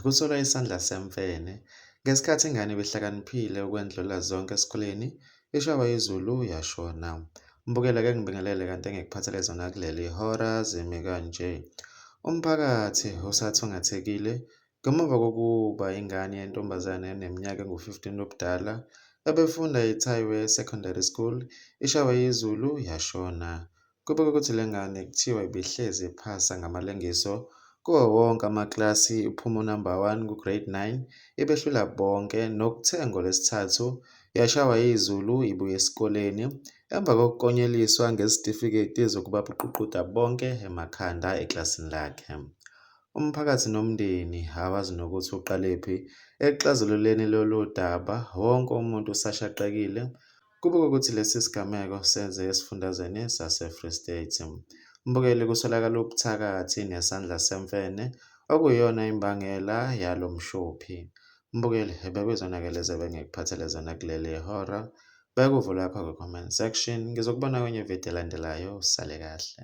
kusolwa isandla semfene. Ngesikhathi ingane ebihlakaniphile ukwendlula zonke esikoleni, ishaywa izulu yashona. Mbukela-ke ngibingelele kanti engikuphathele zona kuleli hora zimi kanje. Umphakathi usathungathekile ngemuva kokuba ingane yentombazane eneminyaka engu-15 ubudala ebefunda eThaiwe Secondary School ishaywe izulu yashona. Kubikwa ukuthi le ngane kuthiwa ibihlezi iphasa ngamalengiso kuwo wonke amaklasi, iphuma unamba 1 ku-grade 9, ibehlula bonke nokuthe ngolwesithathu yashaywa izulu ibuye esikoleni emva kokuklonyeliswa ngezitifiketi zokuba uqoqoda bonke emakhanda eklasini lakhe. Umphakathi nomndeni awazi nokuthi uqalephi ekuxazululeni lolu daba, wonke umuntu usashaqekile. Kubikwa ukuthi lesi sigameko senze esifundazweni sase-Free State. Mbukeli, kusolakala ubuthakathi nesandla semfene okuyiyona imbangela yalo mshophi. Mbukeli, bekuyizona-ke lezi ebengikuphathele zona kuleli hora. Beka uvo lwakho kwi-comment section. Ngizokubona kwenye ividiyo elandelayo. Usale kahle.